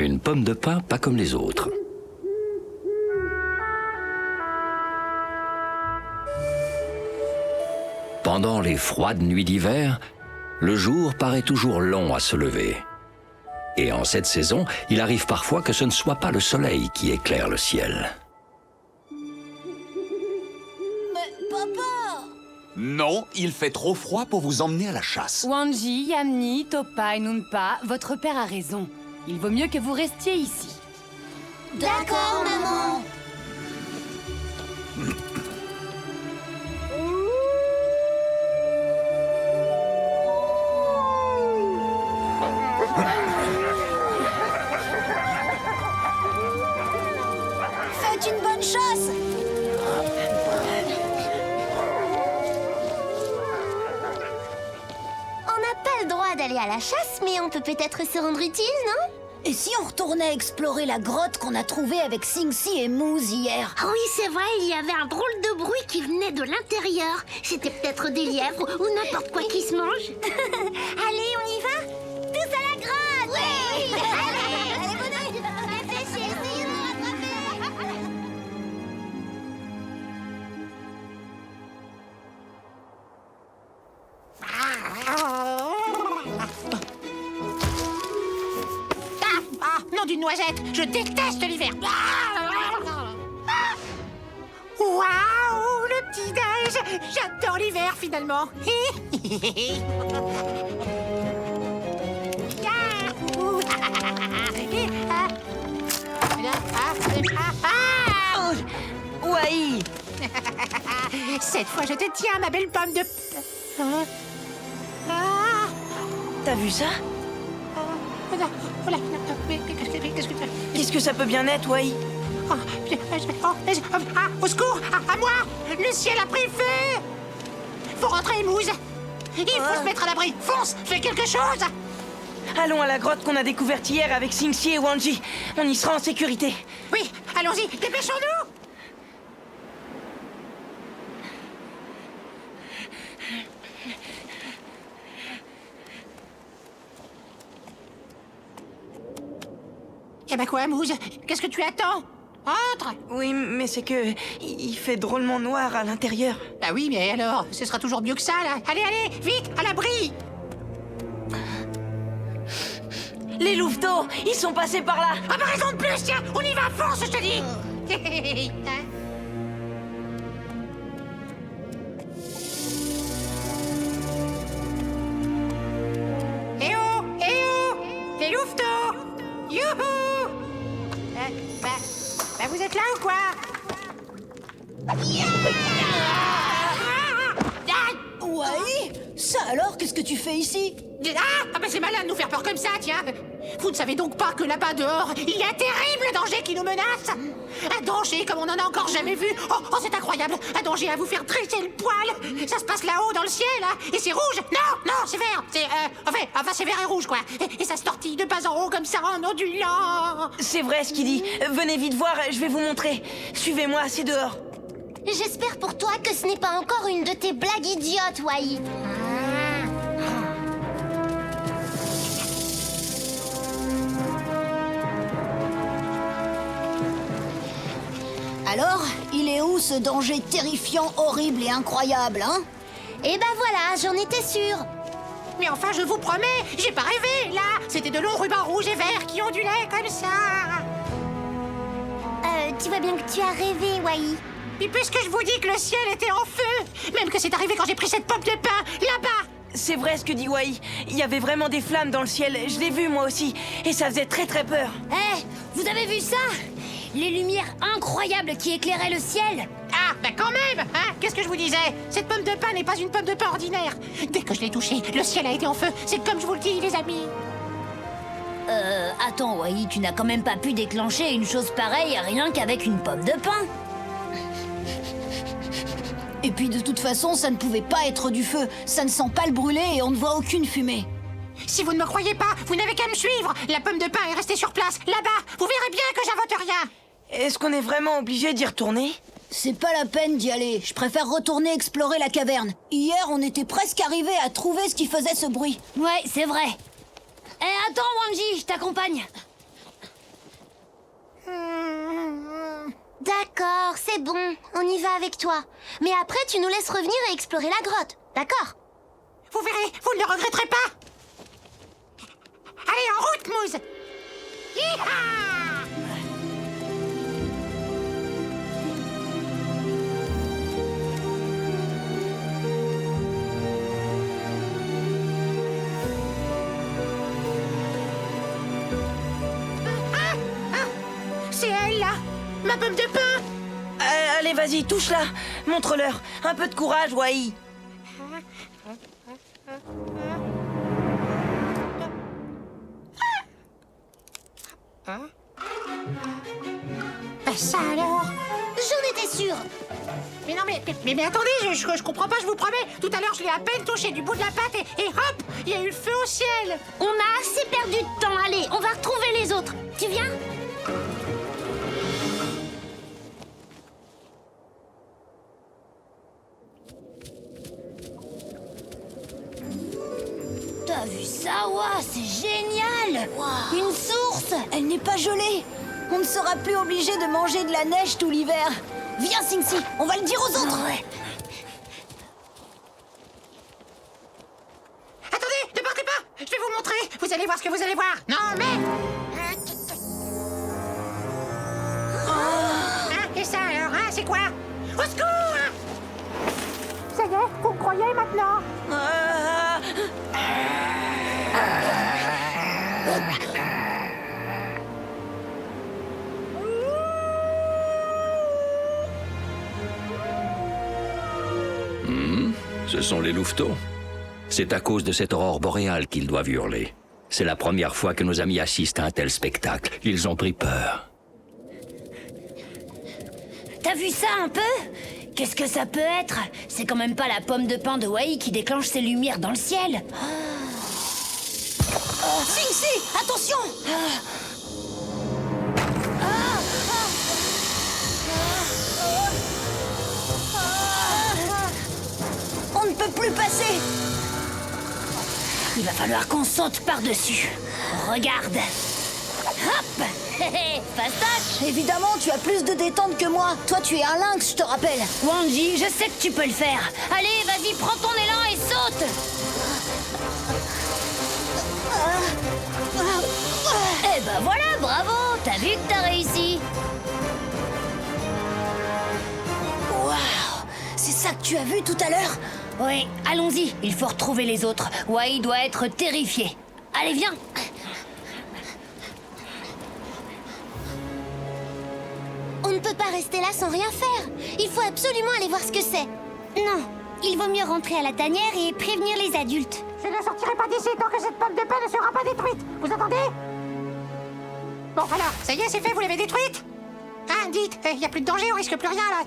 Une pomme de pin pas comme les autres. Pendant les froides nuits d'hiver, le jour paraît toujours long à se lever. Et en cette saison, il arrive parfois que ce ne soit pas le soleil qui éclaire le ciel. Mais papa! Non, il fait trop froid pour vous emmener à la chasse. Wanji, Yamni, Topa et Nunpa, votre père a raison. Il vaut mieux que vous restiez ici. D'accord, maman! Faites une bonne chasse! On n'a pas le droit d'aller à la chasse, mais on peut peut-être se rendre utile, non? Et si on retournait explorer la grotte qu'on a trouvée avec Singsi et Moose hier? Ah oui, c'est vrai, il y avait un drôle de bruit qui venait de l'intérieur. C'était peut-être des lièvres ou n'importe quoi qui se mange. Allez, on y va? Tous à la grotte! Oui! Allez, réfléchis, essayez de nous rattraper! Nom d'une noisette, je déteste l'hiver. Waouh, le petit-déj. J'adore l'hiver, finalement. Wai! Cette fois, je te tiens, ma belle pomme de... T'as vu ça? Qu'est-ce que tu... Qu'est-ce que ça peut bien être, Wai? Au secours! À moi! Le ciel a pris feu! Faut rentrer, Moose! Il faut se mettre à l'abri! Fonce! Fais quelque chose! Allons à la grotte qu'on a découverte hier avec Singsi et Wanji. On y sera en sécurité. Oui, allons-y! Dépêchons-nous! Eh ben quoi, Moose? Qu'est-ce que tu attends? Entre! Oui, mais c'est que... il fait drôlement noir à l'intérieur. Ah oui, mais alors, ce sera toujours mieux que ça, là. Allez, allez, vite, à l'abri! Les louveteaux, ils sont passés par là. Ah bah raison de plus, tiens! On y va, fonce, je te dis! Eh oh! Eh oh! Les louveteaux! Youhou! Bah, vous êtes là ou quoi? Ouais? Ça alors, qu'est-ce que tu fais ici? Ah bah c'est malin de nous faire peur comme ça, tiens! Vous ne savez donc pas que là-bas dehors, il y a un terrible danger qui nous menace! Un danger comme on n'en a encore jamais vu! Oh, c'est incroyable! Un danger à vous faire dresser le poil! Ça se passe là-haut dans le ciel, hein! Et c'est rouge! Non, c'est vert! C'est, enfin c'est vert et rouge, quoi! Et ça se tortille de bas en haut comme ça en ondulant! C'est vrai ce qu'il dit. Venez vite voir, je vais vous montrer. Suivez-moi, c'est dehors. J'espère pour toi que ce n'est pas encore une de tes blagues idiotes, Wai. Alors, il est où ce danger terrifiant, horrible et incroyable, hein? Eh ben voilà, j'en étais sûre. Mais enfin, je vous promets, j'ai pas rêvé, là! C'était de longs rubans rouges et verts qui ondulaient comme ça! Tu vois bien que tu as rêvé, Wai. Et puisque je vous dis que le ciel était en feu, même que c'est arrivé quand j'ai pris cette pomme de pain, là-bas! C'est vrai ce que dit Wai. Il y avait vraiment des flammes dans le ciel. Je l'ai vu moi aussi. Et ça faisait très très peur. Vous avez vu ça? Les lumières incroyables qui éclairaient le ciel. Ah, bah quand même, hein? Qu'est-ce que je vous disais? Cette pomme de pain n'est pas une pomme de pain ordinaire. Dès que je l'ai touchée, le ciel a été en feu. C'est comme je vous le dis, les amis. Attends, Wai, tu n'as quand même pas pu déclencher une chose pareille rien qu'avec une pomme de pain. Et puis de toute façon, ça ne pouvait pas être du feu. Ça ne sent pas le brûler et on ne voit aucune fumée. Si vous ne me croyez pas, vous n'avez qu'à me suivre. La pomme de pain est restée sur place, là-bas. Vous verrez bien que j'invente rien. Est-ce qu'on est vraiment obligé d'y retourner? C'est pas la peine d'y aller. Je préfère retourner explorer la caverne. Hier, on était presque arrivé à trouver ce qui faisait ce bruit. Ouais, c'est vrai. Attends, Wanji, je t'accompagne. D'accord, c'est bon, on y va avec toi. Mais après, tu nous laisses revenir et explorer la grotte, d'accord? Vous verrez, vous ne le regretterez pas. Allez, en route, Mousse. Hi-ha! C'est elle, là. Ma pomme de pain. Allez, vas-y, touche-la. Montre-leur. Un peu de courage, Wai. Ça alors? J'en étais sûre. Mais non, mais attendez, je comprends pas, je vous promets. Tout à l'heure, je l'ai à peine touché du bout de la patte et hop, il y a eu le feu au ciel. On a assez perdu de temps, allez, on va retrouver les autres. Tu viens? T'as vu ça? Ouah, c'est génial! Une source! Elle n'est pas gelée! On ne sera plus obligé de manger de la neige tout l'hiver! Viens, Sing-Si, on va le dire aux autres! Attendez, ne partez pas. Je vais vous montrer. Vous allez voir ce que vous allez voir. Non, mais... Hein, et ça alors, hein, c'est quoi? Au secours! Ça y est, vous me croyez maintenant? Ce sont les louveteaux. C'est à cause de cette aurore boréale qu'ils doivent hurler. C'est la première fois que nos amis assistent à un tel spectacle. Ils ont pris peur. T'as vu ça un peu? Qu'est-ce que ça peut être? C'est quand même pas la pomme de pain de Wai qui déclenche ses lumières dans le ciel. Sing-Si, attention! On ne peut plus passer. Il va falloir qu'on saute par-dessus. Regarde. Hop! Fastoche! Évidemment, tu as plus de détente que moi. Toi, tu es un lynx, je te rappelle. Wanji, je sais que tu peux le faire. Allez, vas-y, prends ton élan et saute! Eh ben voilà, bravo! T'as vu que t'as réussi? Waouh! C'est ça que tu as vu tout à l'heure? Oui, allons-y, il faut retrouver les autres. Wai doit être terrifié. Allez, viens! On ne peut pas rester là sans rien faire. Il faut absolument aller voir ce que c'est. Non, il vaut mieux rentrer à la tanière et prévenir les adultes. Je ne sortirai pas d'ici tant que cette pomme de pain ne sera pas détruite. Vous entendez? Bon, alors, ça y est, c'est fait, vous l'avez détruite? Hein, dites, il n'y a plus de danger, on risque plus rien, là.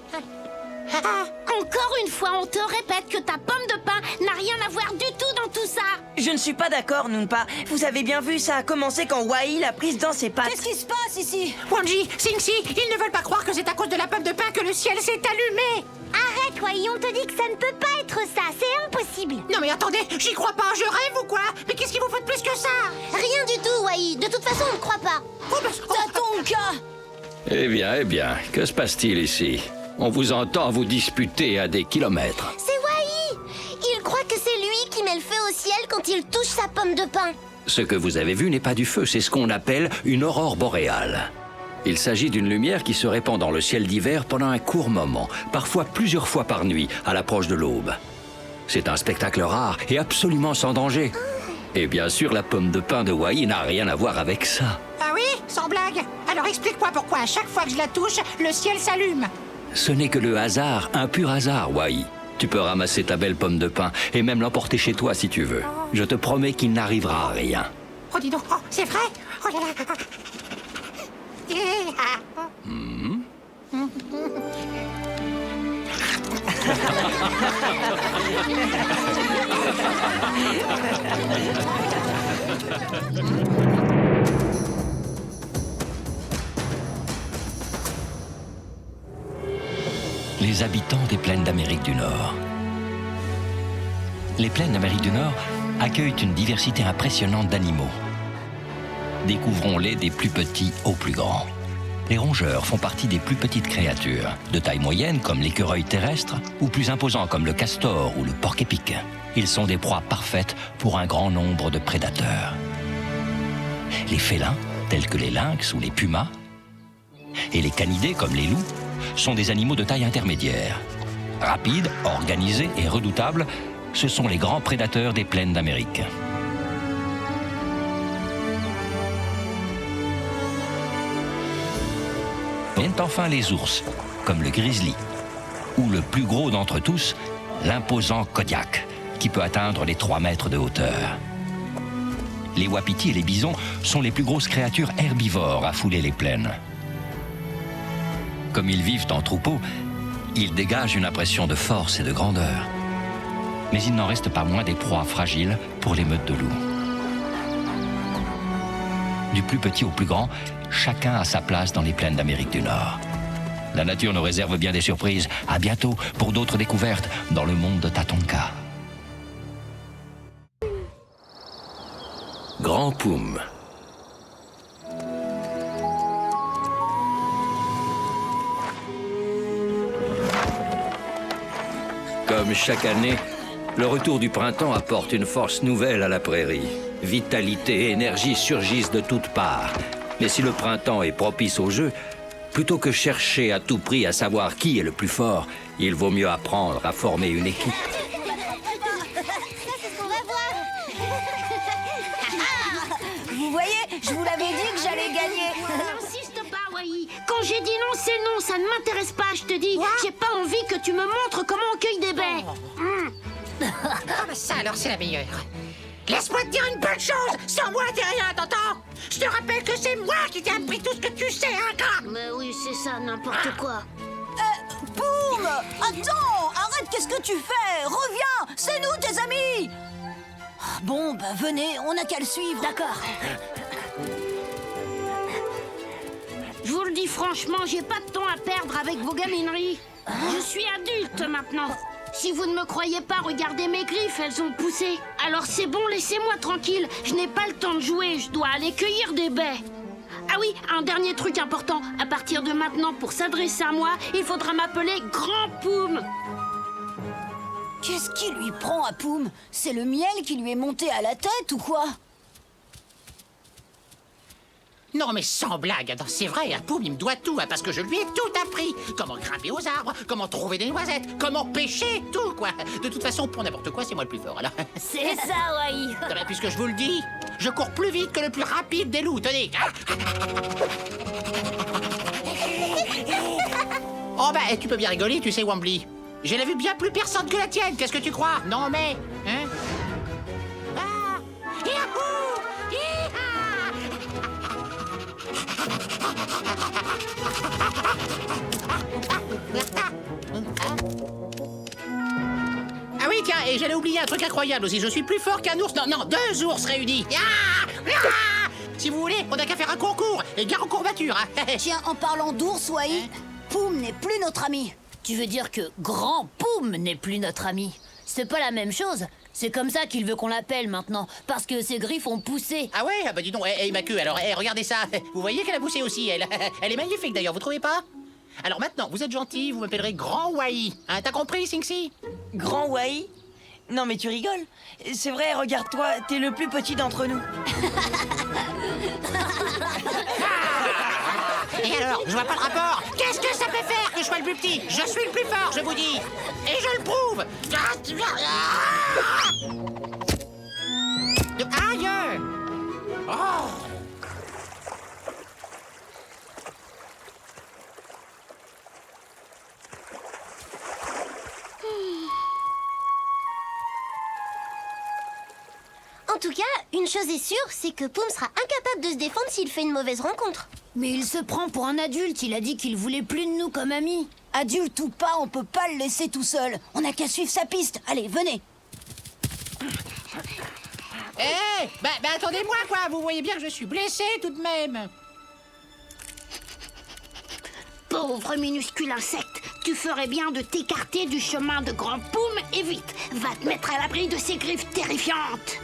Encore une fois, on te répète que ta pomme de pain n'a rien à voir du tout dans tout ça. Je ne suis pas d'accord, Noonpa. Vous avez bien vu, ça a commencé quand Wai l'a prise dans ses pattes. Qu'est-ce qui se passe ici? Wanji, Sing-Si, ils ne veulent pas croire que c'est à cause de la pomme de pain que le ciel s'est allumé. Arrête, Wai, on te dit que ça ne peut pas être ça, c'est impossible. Non mais attendez, j'y crois pas, je rêve ou quoi? Mais qu'est-ce qu'il vous faut de plus que ça? Rien du tout, Wai, de toute façon, on ne croit pas. Oh, bah, Tatonka! Eh bien, que se passe-t-il ici? On vous entend vous disputer à des kilomètres. C'est Wai. Il croit que c'est lui qui met le feu au ciel quand il touche sa pomme de pain. Ce que vous avez vu n'est pas du feu, c'est ce qu'on appelle une aurore boréale. Il s'agit d'une lumière qui se répand dans le ciel d'hiver pendant un court moment, parfois plusieurs fois par nuit, à l'approche de l'aube. C'est un spectacle rare et absolument sans danger. Et bien sûr, la pomme de pain de Wai n'a rien à voir avec ça. Ah oui? Sans blague? Alors explique-moi pourquoi à chaque fois que je la touche, le ciel s'allume. Ce n'est que le hasard, un pur hasard, Wai. Tu peux ramasser ta belle pomme de pain et même l'emporter chez toi si tu veux. Je te promets qu'il n'arrivera rien. Oh, dis donc, oh, c'est vrai? Oh là là. Les habitants des plaines d'Amérique du Nord. Les plaines d'Amérique du Nord accueillent une diversité impressionnante d'animaux. Découvrons-les des plus petits aux plus grands. Les rongeurs font partie des plus petites créatures, de taille moyenne comme l'écureuil terrestre, ou plus imposants comme le castor ou le porc-épic. Ils sont des proies parfaites pour un grand nombre de prédateurs. Les félins, tels que les lynx ou les pumas, et les canidés comme les loups, sont des animaux de taille intermédiaire. Rapides, organisés et redoutables, ce sont les grands prédateurs des plaines d'Amérique. Viennent enfin les ours, comme le grizzly, ou le plus gros d'entre tous, l'imposant Kodiak, qui peut atteindre les 3 mètres de hauteur. Les wapitis et les bisons sont les plus grosses créatures herbivores à fouler les plaines. Comme ils vivent en troupeau, ils dégagent une impression de force et de grandeur. Mais il n'en reste pas moins des proies fragiles pour les meutes de loups. Du plus petit au plus grand, chacun a sa place dans les plaines d'Amérique du Nord. La nature nous réserve bien des surprises. À bientôt pour d'autres découvertes dans le monde de Tatonka. Grand Poum. Comme chaque année, le retour du printemps apporte une force nouvelle à la prairie. Vitalité et énergie surgissent de toutes parts. Mais si le printemps est propice au jeu, plutôt que chercher à tout prix à savoir qui est le plus fort, il vaut mieux apprendre à former une équipe. Vous voyez, je vous l'avais dit que j'allais gagner. N'insiste pas, Wai. Quand j'ai dit non, c'est non, ça ne m'intéresse pas, je te dis. J'ai pas envie que tu me montres comment on cueille des baies. Ah bah ça alors c'est la meilleure. Laisse-moi te dire une bonne chose. Sans moi t'es rien, t'entends? Je te rappelle que c'est moi qui t'ai appris tout ce que tu sais, hein, gars. Mais oui, c'est ça, n'importe quoi. Poum! Attends! Arrête, qu'est-ce que tu fais? Reviens! C'est nous, tes amis! Bon, bah venez, on n'a qu'à le suivre. D'accord. Je vous le dis franchement, j'ai pas de temps à perdre avec vos gamineries. Je suis adulte maintenant. Si vous ne me croyez pas, regardez mes griffes, elles ont poussé. Alors c'est bon, laissez-moi tranquille. Je n'ai pas le temps de jouer, je dois aller cueillir des baies. Ah oui, un dernier truc important. À partir de maintenant, pour s'adresser à moi, il faudra m'appeler Grand Poum. Qu'est-ce qui lui prend à Poum? C'est le miel qui lui est monté à la tête ou quoi? Non mais sans blague, c'est vrai, à Poum il me doit tout, hein, parce que je lui ai tout appris. Comment grimper aux arbres, comment trouver des noisettes, comment pêcher, tout quoi. De toute façon, pour n'importe quoi, c'est moi le plus fort, alors. C'est ça, Wai. Non, mais puisque je vous le dis, je cours plus vite que le plus rapide des loups, tenez. Oh bah, tu peux bien rigoler, tu sais, Wambly. J'ai la vue bien plus perçante que la tienne, qu'est-ce que tu crois? Non mais, hein? Ah! Yahoo! Hi-ha! Ah oui, tiens, et j'allais oublier un truc incroyable aussi. Je suis plus fort qu'un ours. Non, 2 ours réunis. Ah! Ah! Si vous voulez, on n'a qu'à faire un concours. Et gare aux courbatures. Hein. Tiens, en parlant d'ours, Wai, Poum n'est plus notre ami. Tu veux dire que Grand Poum n'est plus notre ami? C'est pas la même chose. C'est comme ça qu'il veut qu'on l'appelle maintenant, parce que ses griffes ont poussé. Ah ouais? Ah bah dis donc, ma queue, alors, regardez ça. Vous voyez qu'elle a poussé aussi, elle. Elle est magnifique d'ailleurs, vous trouvez pas? Alors maintenant, vous êtes gentil, vous m'appellerez Grand Wai. Hein, t'as compris, Sinxi? Grand Wai? Non mais tu rigoles. C'est vrai, regarde-toi, t'es le plus petit d'entre nous. Et alors, je vois pas le rapport. Qu'est-ce que ça peut faire que je sois le plus petit? Je suis le plus fort, je vous dis. Et je le prouve. Aïe! Oh! En tout cas, une chose est sûre, c'est que Poum sera incapable de se défendre s'il fait une mauvaise rencontre. Mais il se prend pour un adulte, il a dit qu'il voulait plus de nous comme amis. Adulte ou pas, on peut pas le laisser tout seul. On n'a qu'à suivre sa piste. Allez, venez. Eh, bah attendez-moi quoi, vous voyez bien que je suis blessé tout de même. Pauvre minuscule insecte, tu ferais bien de t'écarter du chemin de Grand Poum et vite, va te mettre à l'abri de ces griffes terrifiantes.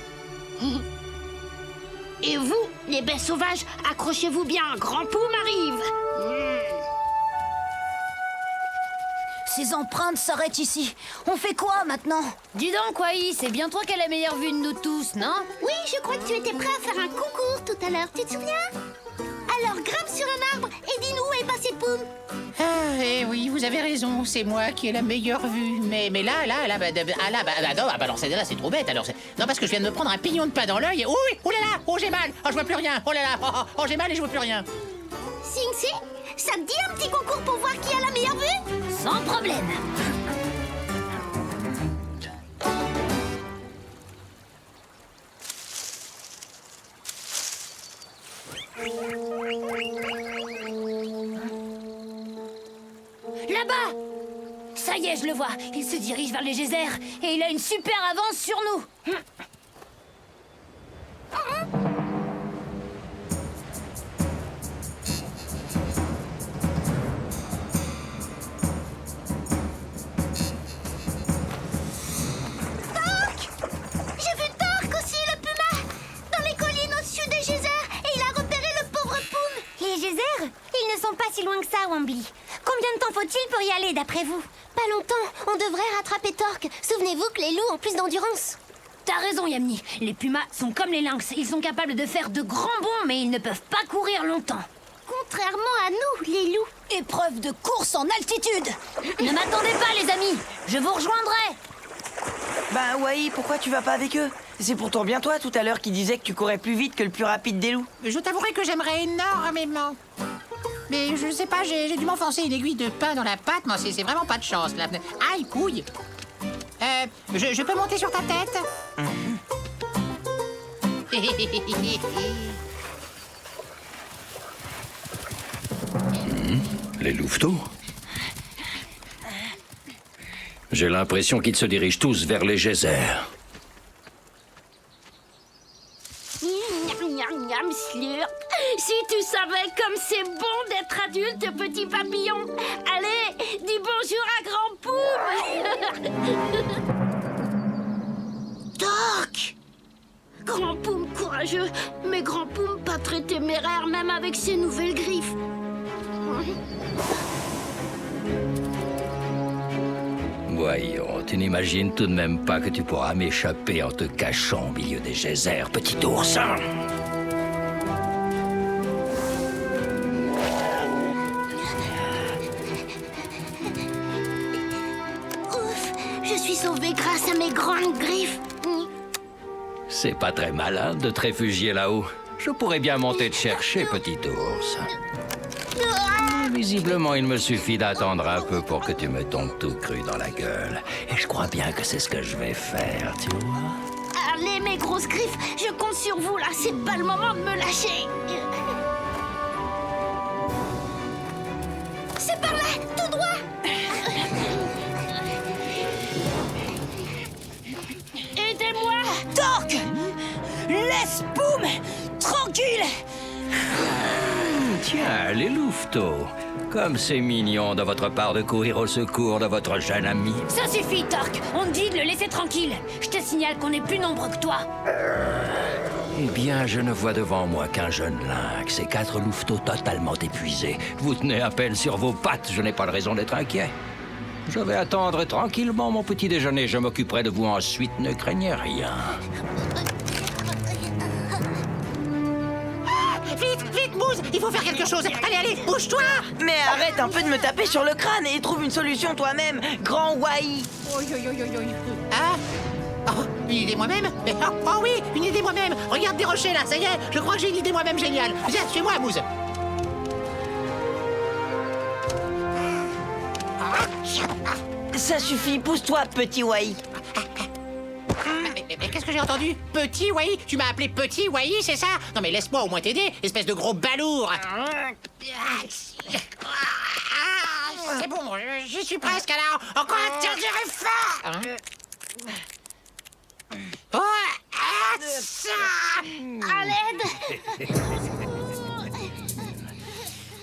Et vous, les baies sauvages, accrochez-vous bien, Grand Poum arrive. Ces empreintes s'arrêtent ici. On fait quoi maintenant? Dis donc, Wai, c'est bien toi qui as la meilleure vue de nous tous, non? Oui, je crois que tu étais prêt à faire un concours tout à l'heure, tu te souviens? Alors grimpe sur un arbre et dis-nous où est passé Poum. Eh oui, vous avez raison, c'est moi qui ai la meilleure vue. Mais là, non, celle-là, c'est trop bête, alors. Non, parce que je viens de me prendre un pignon de pain dans l'œil et... Oui, oh là là, oh, j'ai mal, oh, je vois plus rien, oh là là, oh, j'ai mal et je vois plus rien. Sing, ça te dit un petit concours pour voir qui a la meilleure vue? Sans problème. Là-bas! Ça y est, je le vois. Il se dirige vers les geysers et il a une super avance sur nous. J'ai vu Torque aussi, le puma, dans les collines au-dessus des geysers, et il a repéré le pauvre Poum. Les geysers? Ils ne sont pas si loin que ça, Wambly. Combien de temps faut-il pour y aller, d'après vous? Pas longtemps, on devrait rattraper Torque. Souvenez-vous que les loups ont plus d'endurance. T'as raison, Yamni. Les pumas sont comme les lynx. Ils sont capables de faire de grands bonds, mais ils ne peuvent pas courir longtemps. Contrairement à nous, les loups. Épreuve de course en altitude. Ne m'attendez pas, les amis. Je vous rejoindrai. Bah, Wai, pourquoi tu vas pas avec eux? C'est pourtant bien toi, tout à l'heure, qui disais que tu courais plus vite que le plus rapide des loups. Je t'avouerai que j'aimerais énormément. Mais je sais pas, j'ai dû m'enfoncer une aiguille de pain dans la patte. Non, c'est vraiment pas de chance, là. Aïe, couille. Je peux monter sur ta tête? Les louveteaux? J'ai l'impression qu'ils se dirigent tous vers les geysers. Miam, miam, slurp. Si tu savais comme c'est bon d'être adulte, petit papillon. Allez, dis bonjour à Grand Poum. Torque! Grand Poum courageux, mais Grand Poum pas très téméraire même avec ses nouvelles griffes. Voyons, tu n'imagines tout de même pas que tu pourras m'échapper en te cachant au milieu des geysers, petit oursin. Ouf, je suis sauvée grâce à mes grandes griffes. C'est pas très malin de te réfugier là-haut. Je pourrais bien monter te chercher, petit ours. Mais visiblement, il me suffit d'attendre un peu pour que tu me tombes tout cru dans la gueule. Et je crois bien que c'est ce que je vais faire, tu vois. Allez, mes grosses griffes, je compte sur vous là, c'est pas le moment de me lâcher. C'est par là, tout droit. Aidez-moi. Torque! Laisse Poum tranquille. Tiens, les louveteaux. Comme c'est mignon de votre part de courir au secours de votre jeune ami. Ça suffit, Torque. On te dit de le laisser tranquille. Je te signale qu'on est plus nombreux que toi. Eh bien, je ne vois devant moi qu'un jeune lynx et 4 louveteaux totalement épuisés. Vous tenez à peine sur vos pattes, je n'ai pas de raison d'être inquiet. Je vais attendre tranquillement mon petit déjeuner. Je m'occuperai de vous ensuite, ne craignez rien. Vite, Mousse, il faut faire quelque chose. Allez, bouge-toi. Mais arrête un peu de me taper sur le crâne et trouve une solution toi-même, grand Wai. Ah, oh, une idée moi-même. Mais oh oui, une idée moi-même. Regarde des rochers là, ça y est. Je crois que j'ai une idée moi-même géniale. Viens, suis-moi, Mousse. Ça suffit, pousse-toi, petit Wai. Mais qu'est-ce que j'ai entendu? Petit Wai? Tu m'as appelé Petit Wai, c'est ça? Non mais laisse-moi au moins t'aider, espèce de gros balourd. C'est bon, j'y suis presque alors. Encore un dernier effort. Oh, À l'aide.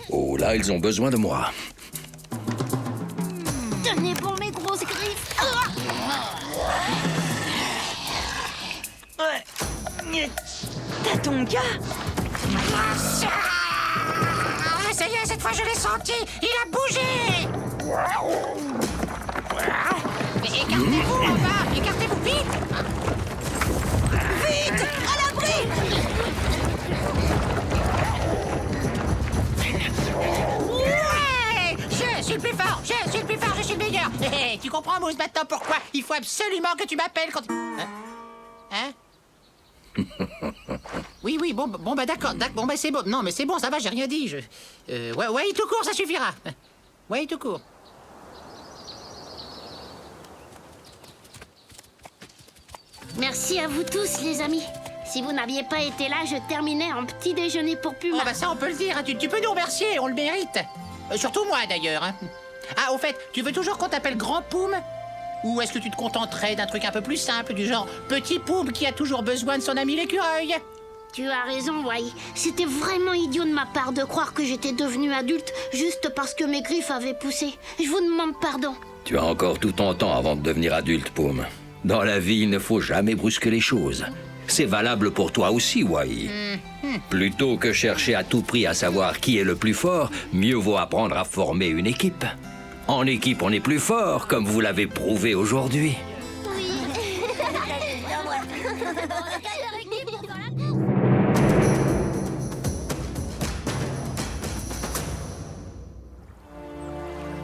Oh là, ils ont besoin de moi. Tenez bon mes grosses griffes. Ouais. Tatonka? Ah, ça y est, cette fois je l'ai senti. Il a bougé. Écartez-vous en bas. Écartez-vous vite. Vite! À l'abri! Ouais! Je suis le plus fort. Je suis le plus fort. Je suis le meilleur. Hé, tu comprends, Mousse, maintenant pourquoi il faut absolument que tu m'appelles quand... Hein? Oui, bon, bah d'accord, bon, bah c'est bon. Non, mais c'est bon, ça va, j'ai rien dit. Ouais, tout court, ça suffira. Ouais, tout court. Merci à vous tous, les amis. Si vous n'aviez pas été là, je terminais en petit déjeuner pour Puma. Oh, bah ça, on peut le dire. Hein. Tu peux nous remercier, on le mérite. Surtout moi, d'ailleurs. Hein. Ah, au fait, tu veux toujours qu'on t'appelle Grand Poum? Ou est-ce que tu te contenterais d'un truc un peu plus simple, du genre Petit Poum qui a toujours besoin de son ami l'écureuil? Tu as raison, Wai. C'était vraiment idiot de ma part de croire que j'étais devenu adulte juste parce que mes griffes avaient poussé. Je vous demande pardon. Tu as encore tout ton temps avant de devenir adulte, Poum. Dans la vie, il ne faut jamais brusquer les choses. C'est valable pour toi aussi, Wai. Plutôt que chercher à tout prix à savoir qui est le plus fort, mieux vaut apprendre à former une équipe. En équipe, on est plus fort, comme vous l'avez prouvé aujourd'hui.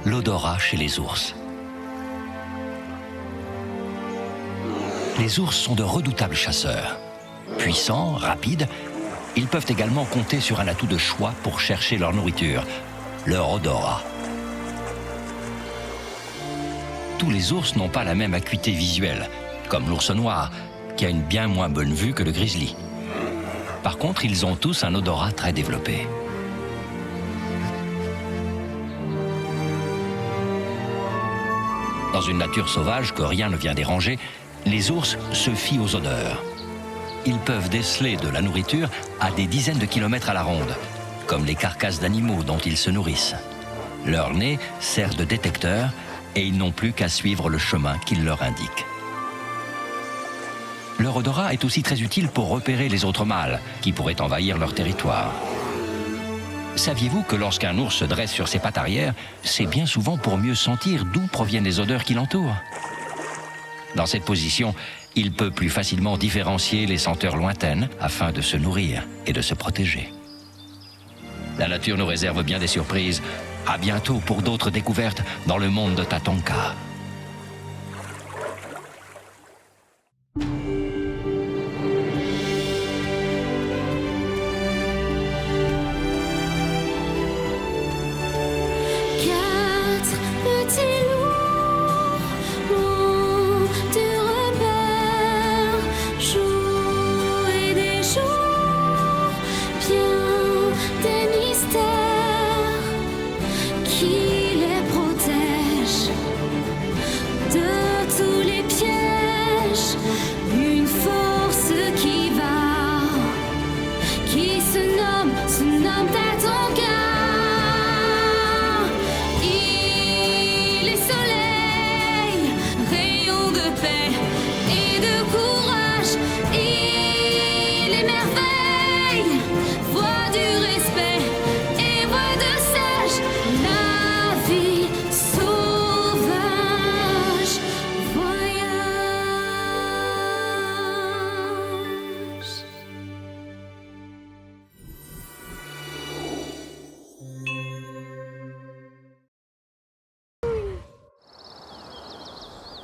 L'odorat chez les ours. Les ours sont de redoutables chasseurs. Puissants, rapides, ils peuvent également compter sur un atout de choix pour chercher leur nourriture, leur odorat. Tous les ours n'ont pas la même acuité visuelle, comme l'ours noir, qui a une bien moins bonne vue que le grizzly. Par contre, ils ont tous un odorat très développé. Dans une nature sauvage que rien ne vient déranger, les ours se fient aux odeurs. Ils peuvent déceler de la nourriture à des dizaines de kilomètres à la ronde, comme les carcasses d'animaux dont ils se nourrissent. Leur nez sert de détecteur et ils n'ont plus qu'à suivre le chemin qu'il leur indique. Leur odorat est aussi très utile pour repérer les autres mâles qui pourraient envahir leur territoire. Saviez-vous que lorsqu'un ours se dresse sur ses pattes arrière, c'est bien souvent pour mieux sentir d'où proviennent les odeurs qui l'entourent? Dans cette position, il peut plus facilement différencier les senteurs lointaines afin de se nourrir et de se protéger. La nature nous réserve bien des surprises. À bientôt pour d'autres découvertes dans le monde de Tatonka.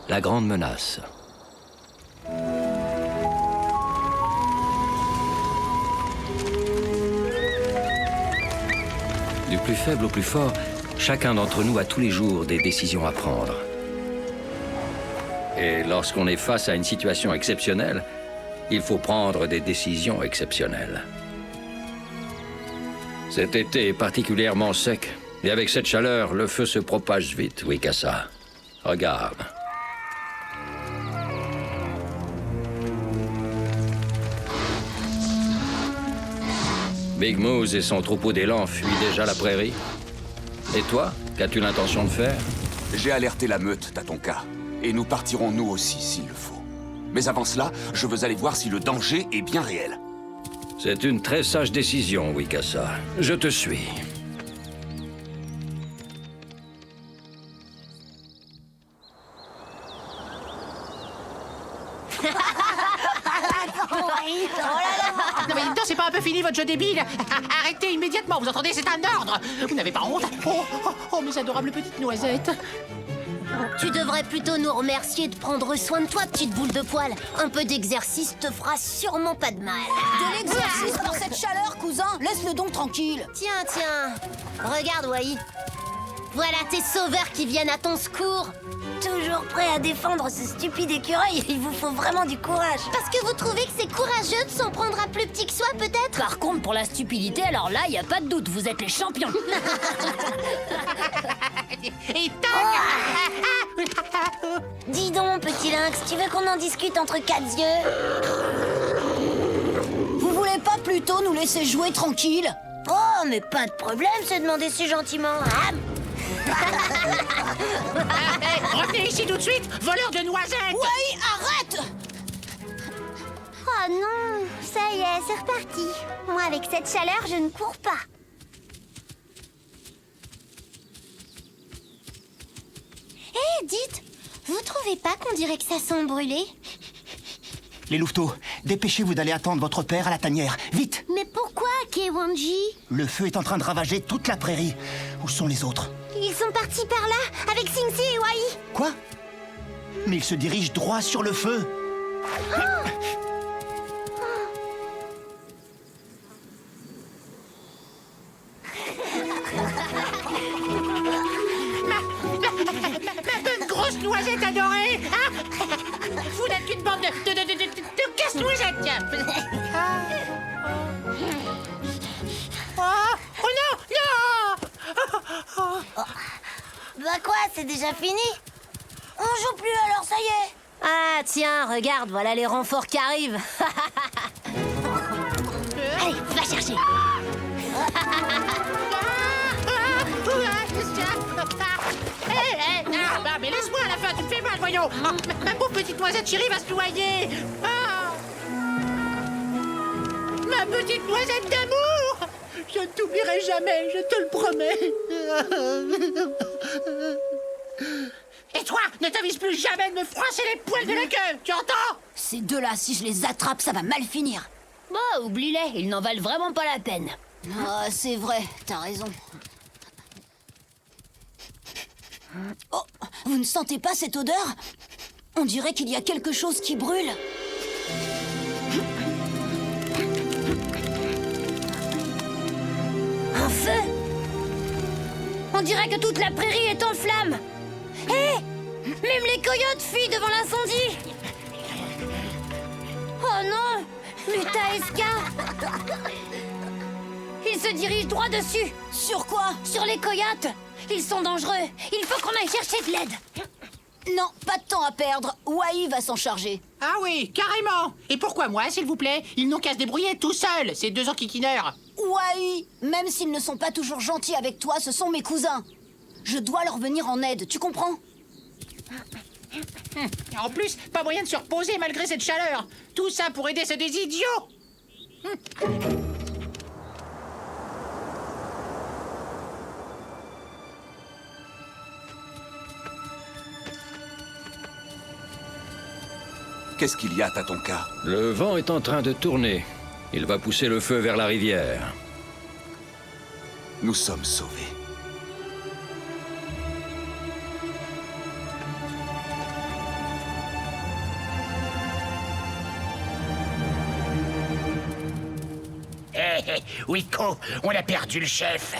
La grande menace. Du plus faible au plus fort, chacun d'entre nous a tous les jours des décisions à prendre. Et lorsqu'on est face à une situation exceptionnelle, il faut prendre des décisions exceptionnelles. Cet été est particulièrement sec, et avec cette chaleur, le feu se propage vite, Wikasa. Regarde. Big Moose et son troupeau d'élan fuient déjà la prairie. Et toi, qu'as-tu l'intention de faire? J'ai alerté la meute, Tatonka. Et nous partirons nous aussi, s'il le faut. Mais avant cela, je veux aller voir si le danger est bien réel. C'est une très sage décision, Wikasa. Je te suis. Non mais dis-donc, c'est pas un peu fini votre jeu débile? Arrêtez immédiatement, vous entendez? C'est un ordre. Vous n'avez pas honte? Oh, mes adorables petites noisettes. Tu devrais plutôt nous remercier de prendre soin de toi, petite boule de poil. Un peu d'exercice te fera sûrement pas de mal. De l'exercice pour cette chaleur, cousin. Laisse-le donc tranquille. Tiens. Regarde, Wai. Voilà tes sauveurs qui viennent à ton secours. Toujours prêt à défendre ce stupide écureuil, il vous faut vraiment du courage. Parce que vous trouvez que c'est courageux de s'en prendre à plus petit que soi, peut-être? Par contre, pour la stupidité, alors là, y a pas de doute, vous êtes les champions. Et tac! Dis donc, petit lynx, tu veux qu'on en discute entre quatre yeux? Vous voulez pas plutôt nous laisser jouer tranquille? Oh, mais pas de problème, se demander si gentiment. Ah, Revenez ici tout de suite, voleur de noisettes! Oui, arrête! oh non, ça y est, c'est reparti. Moi, avec cette chaleur, je ne cours pas. Hé, dites, vous trouvez pas qu'on dirait que ça sent brûlé? Les louveteaux, dépêchez-vous d'aller attendre votre père à la tanière. Vite! Mais pourquoi, Kewanji? Le feu est en train de ravager toute la prairie. Où sont les autres? Ils sont partis par là, avec Sing-Si et Wai. Quoi? Mais ils se dirigent droit sur le feu. Ma bonne grosse noisette adorée, hein? Vous n'êtes qu'une bande de casse-noisettes, tiens. Oh non! Bah quoi, c'est déjà fini? On joue plus alors, ça y est. Ah, tiens, regarde, voilà les renforts qui arrivent. Allez, va chercher. Mais laisse-moi à la fin, tu me fais mal, voyons. Ma pauvre petite noisette chérie va se noyer. Ma petite noisette d'amour. Je ne t'oublierai jamais, je te le promets. Et toi, ne t'avise plus jamais de me froisser les poils de la queue, tu entends? Ces deux-là, si je les attrape, ça va mal finir. Bah, oublie-les, ils n'en valent vraiment pas la peine. Ah, c'est vrai, t'as raison. Oh, vous ne sentez pas cette odeur? On dirait qu'il y a quelque chose qui brûle. Un feu! On dirait que toute la prairie est en flammes. Hé! Même les coyotes fuient devant l'incendie. Oh non! Mutaeska! Ils se dirigent droit dessus. Sur quoi? Sur les coyotes. Ils sont dangereux. Il faut qu'on aille chercher de l'aide. Non, pas de temps à perdre. Wai va s'en charger. Ah oui, carrément. Et pourquoi moi, s'il vous plaît? Ils n'ont qu'à se débrouiller tout seuls, ces deux enquiquineurs. Wai, même s'ils ne sont pas toujours gentils avec toi, ce sont mes cousins. Je dois leur venir en aide, tu comprends? En plus, pas moyen de se reposer malgré cette chaleur. Tout ça pour aider ces deux idiots. Qu'est-ce qu'il y a, Tatonka? Le vent est en train de tourner. Il va pousser le feu vers la rivière. Nous sommes sauvés. Wiko, on a perdu le chef.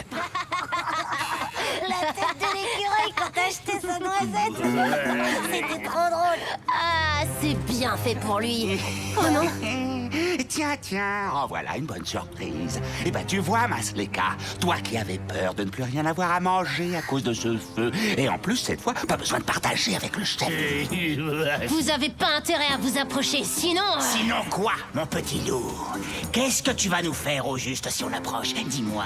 La tête de l'écureuil quand t'as acheté sa noisette. C'était trop drôle. Ah, c'est bien fait pour lui. Oh non. Tiens, en voilà une bonne surprise. Eh ben, tu vois, Masleka, toi qui avais peur de ne plus rien avoir à manger à cause de ce feu, et en plus, cette fois, pas besoin de partager avec le chef. Vous avez pas intérêt à vous approcher, sinon... Sinon quoi, mon petit loup? Qu'est-ce que tu vas nous faire au juste si on approche? Dis-moi.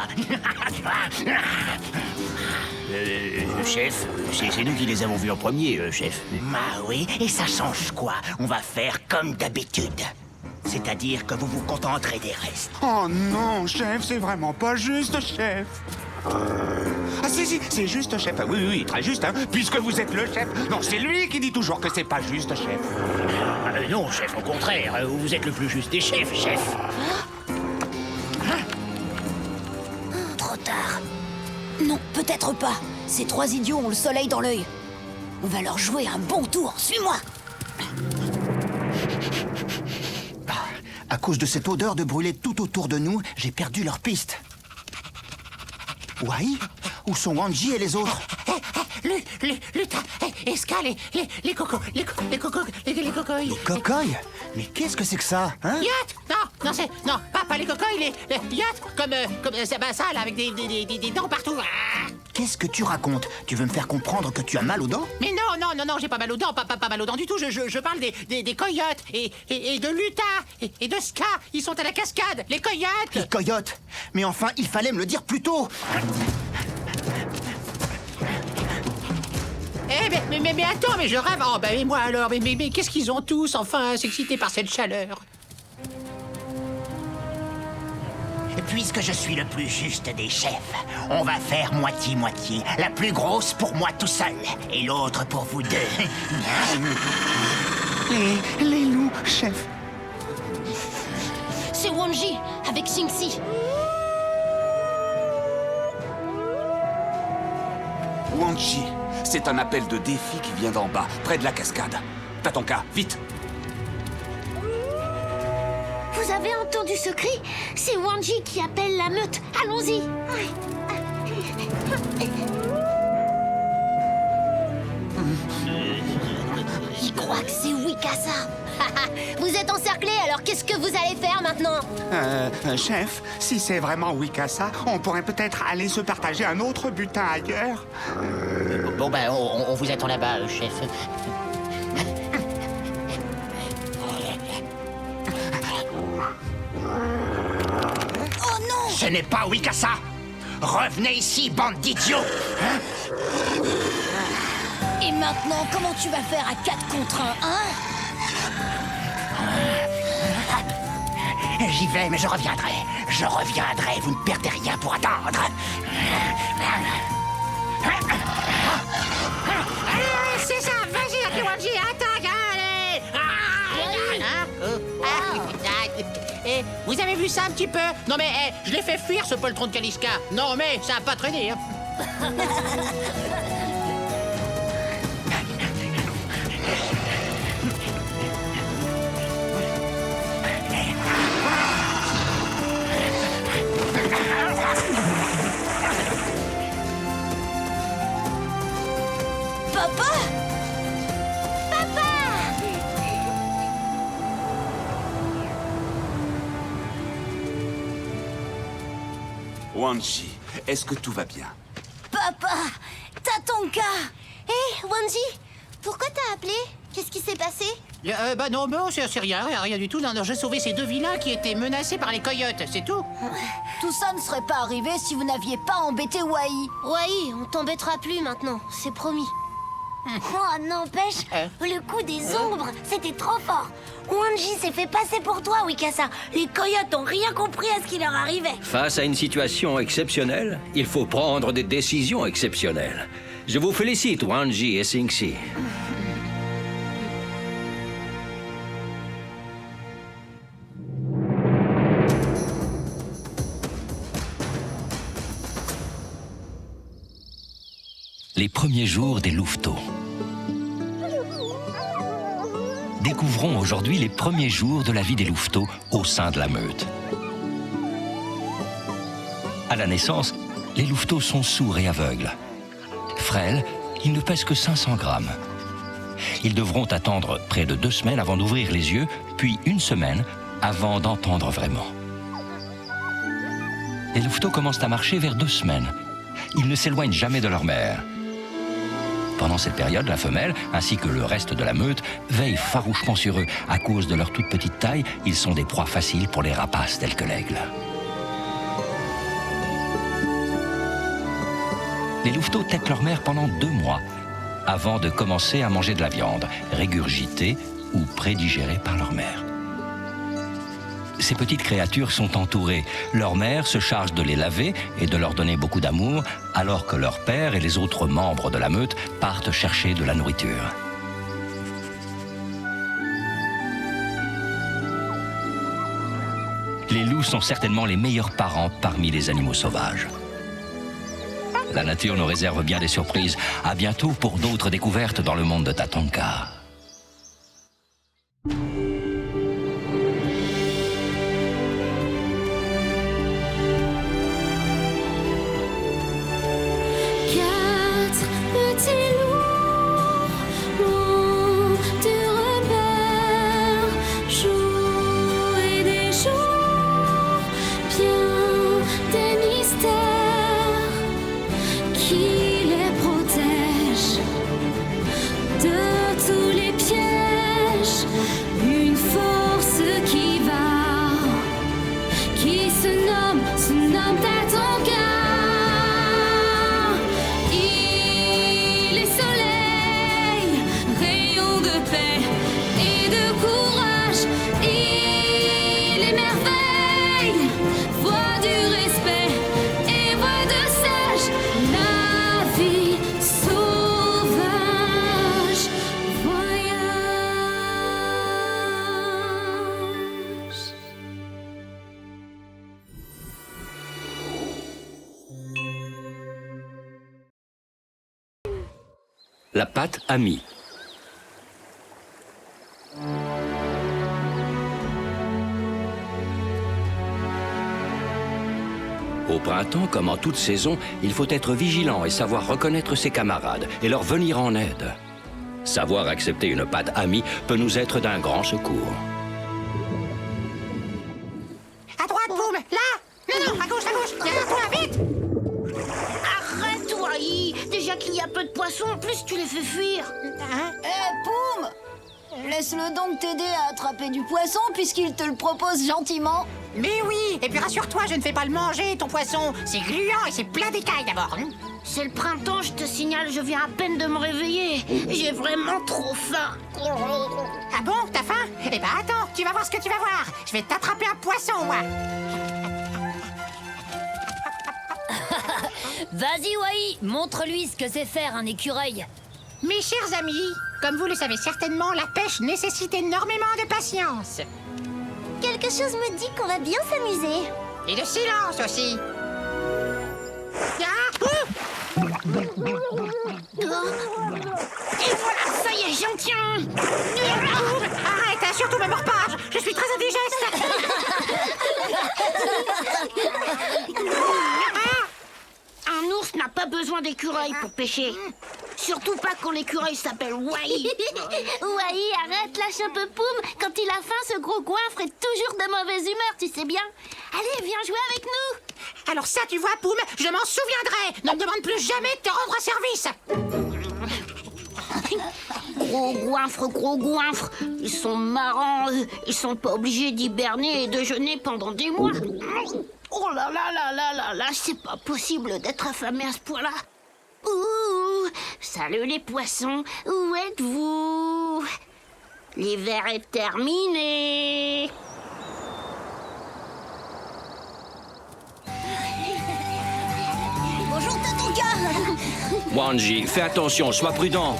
Chef, c'est nous qui les avons vus en premier, chef. Bah oui, et ça change quoi? On va faire comme d'habitude. C'est-à-dire que vous vous contenterez des restes. Oh non, chef, c'est vraiment pas juste, chef. Ah si, c'est juste, chef. Ah, oui, très juste, hein, puisque vous êtes le chef. Non, c'est lui qui dit toujours que c'est pas juste, chef. Non, chef, au contraire. Vous êtes le plus juste des chefs, chef. Trop tard. Non, peut-être pas. Ces trois idiots ont le soleil dans l'œil. On va leur jouer un bon tour. Suis-moi. À cause de cette odeur de brûlé tout autour de nous, j'ai perdu leur piste. Wai? Où sont Wanji et les autres? Lutin, Esca, les cocos, les cocoilles. Les cocoilles? Mais qu'est-ce que c'est que ça, hein? Yacht! Non, pas les cocoilles, les yacht, comme ça, là, avec des dents partout. Ah. Qu'est-ce que tu racontes? Tu veux me faire comprendre que tu as mal aux dents? Mais non, j'ai pas mal aux dents, pas mal aux dents du tout. Je parle des coyotes et de Lutin et de Ska. Ils sont à la cascade, les coyotes. Les coyotes? Mais enfin, il fallait me le dire plus tôt! Mais attends, mais je rêve. Oh, et moi alors, mais qu'est-ce qu'ils ont tous, enfin, à s'exciter par cette chaleur? Puisque je suis le plus juste des chefs, on va faire moitié-moitié. La plus grosse pour moi tout seul, et l'autre pour vous deux. Les loups, chef. C'est Wanji, avec Xingxi. Wanji, c'est un appel de défi qui vient d'en bas, près de la cascade. Tatonka, vite. Vous avez entendu ce cri? C'est Wanji qui appelle la meute. Allons-y. Il croit que c'est Wikasa. Vous êtes encerclés, alors qu'est-ce que vous allez faire maintenant? Chef, si c'est vraiment Wikasa, on pourrait peut-être aller se partager un autre butin ailleurs. Bon, on vous attend là-bas, chef. Oh non! Ce n'est pas Wikasa. Revenez ici, bande d'idiots. Et maintenant, comment tu vas faire à 4 contre 1, hein? J'y vais, mais je reviendrai. Vous ne perdez rien pour attendre. Allez, c'est ça, vas-y, Wanji, attaque, allez. Vous avez vu ça un petit peu? Non mais, je l'ai fait fuir, ce poltron de Kaliska. Non mais, ça a pas traîné, hein. Papa! Wanji, est-ce que tout va bien? Papa! Tatonka! Hé, Wanji, pourquoi t'as appelé? Qu'est-ce qui s'est passé? Non, c'est rien du tout. Non, j'ai sauvé ces deux vilains qui étaient menacés par les coyotes, c'est tout. Tout ça ne serait pas arrivé si vous n'aviez pas embêté Wai. Wai, on t'embêtera plus maintenant, c'est promis. Oh, n'empêche, le coup des ombres, c'était trop fort. Wanji s'est fait passer pour toi, Wikasa. Les coyotes ont rien compris à ce qui leur arrivait. Face à une situation exceptionnelle, il faut prendre des décisions exceptionnelles. Je vous félicite, Wanji et Xingxi. Les premiers jours des louveteaux. Découvrons aujourd'hui les premiers jours de la vie des louveteaux au sein de la meute. À la naissance, les louveteaux sont sourds et aveugles. Frêles, ils ne pèsent que 500 grammes. Ils devront attendre près de 2 semaines avant d'ouvrir les yeux, puis 1 semaine avant d'entendre vraiment. Les louveteaux commencent à marcher vers 2 semaines. Ils ne s'éloignent jamais de leur mère. Pendant cette période, la femelle, ainsi que le reste de la meute, veille farouchement sur eux. À cause de leur toute petite taille, ils sont des proies faciles pour les rapaces tels que l'aigle. Les louveteaux têtent leur mère pendant 2 mois, avant de commencer à manger de la viande, régurgitée ou prédigérée par leur mère. Ces petites créatures sont entourées. Leur mère se charge de les laver et de leur donner beaucoup d'amour, alors que leur père et les autres membres de la meute partent chercher de la nourriture. Les loups sont certainement les meilleurs parents parmi les animaux sauvages. La nature nous réserve bien des surprises. À bientôt pour d'autres découvertes dans le monde de Tatanka. La pâte amie. Au printemps, comme en toute saison, il faut être vigilant et savoir reconnaître ses camarades et leur venir en aide. Savoir accepter une pâte amie peut nous être d'un grand secours. À droite, Poum. Là. Non, à gauche, derrière toi, vite. Arrête, Wai. Déjà qu'il y a peu de poissons, en plus tu les fais fuir. Hein? Poum! Laisse-le donc t'aider à attraper du poisson puisqu'il te le propose gentiment. Mais oui. Et puis rassure-toi, je ne fais pas le manger, ton poisson. C'est gluant et c'est plein d'écailles d'abord. C'est le printemps, je te signale, je viens à peine de me réveiller. J'ai vraiment trop faim. Ah bon, t'as faim? Eh ben attends, tu vas voir ce que tu vas voir. Je vais t'attraper un poisson, moi. Vas-y, Wai, montre-lui ce que c'est faire un écureuil. Mes chers amis, comme vous le savez certainement, la pêche nécessite énormément de patience. Quelque chose me dit qu'on va bien s'amuser. Et de silence aussi. Ah, ouh! Et voilà, ça y est, j'en tiens. Arrête, hein, surtout me mords pas. Je suis très indigeste. Un ours n'a pas besoin d'écureuil pour pêcher. Surtout pas quand l'écureuil s'appelle Wai. Wai, arrête, lâche un peu Poum. Quand il a faim, ce gros goinfre est toujours de mauvaise humeur, tu sais bien. Allez, viens jouer avec nous. Alors ça, tu vois, Poum, je m'en souviendrai. Ne me demande plus jamais de te rendre service. Gros goinfre. Ils sont marrants. Ils sont pas obligés d'hiberner et de jeûner pendant des mois. Oh là là là là là là, c'est pas possible d'être affamé à ce point-là. Ouh, salut les poissons, où êtes-vous? L'hiver est terminé. Bonjour Tatanka. Wanji, fais attention, sois prudent.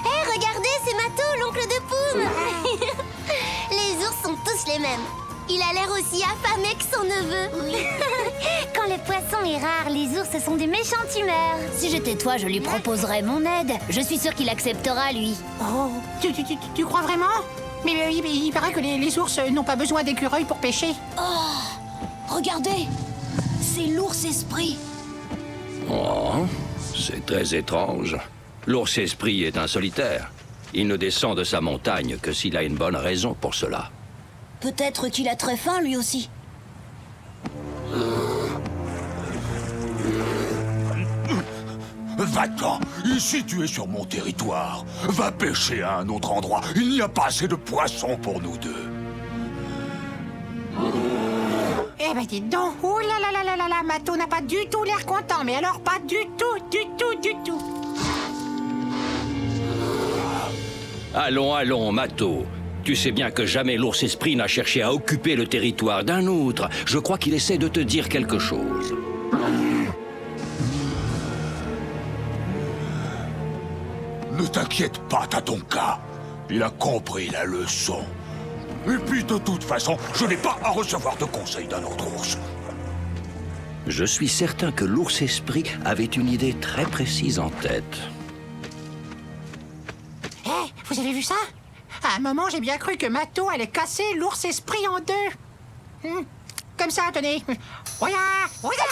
Hé, regardez, c'est Mato, l'oncle de Poum. Les ours sont tous les mêmes. Il a l'air aussi affamé que son neveu. Quand le poisson est rare, les ours sont des méchantes humeurs. Si j'étais toi, je lui proposerais mon aide. Je suis sûre qu'il acceptera, lui. Oh, tu crois vraiment? Mais il paraît que les ours n'ont pas besoin d'écureuils pour pêcher. Regardez, c'est l'ours esprit. Oh, c'est très étrange. L'ours esprit est un solitaire. Il ne descend de sa montagne que s'il a une bonne raison pour cela. Peut-être qu'il a très faim lui aussi. Va-t'en, ici tu es sur mon territoire. Va pêcher à un autre endroit, il n'y a pas assez de poissons pour nous deux. Eh ben dites donc, oh là là là là là là, Mato n'a pas du tout l'air content, mais alors pas du tout. Allons, Mato. Tu sais bien que jamais l'ours esprit n'a cherché à occuper le territoire d'un autre. Je crois qu'il essaie de te dire quelque chose. Ne t'inquiète pas, Tatonka. Il a compris la leçon. Et puis, de toute façon, je n'ai pas à recevoir de conseils d'un autre ours. Je suis certain que l'ours esprit avait une idée très précise en tête. Hé, vous avez vu ça? À un moment, j'ai bien cru que Mato allait casser l'ours esprit en deux. Comme ça, tenez. Regarde, regarde.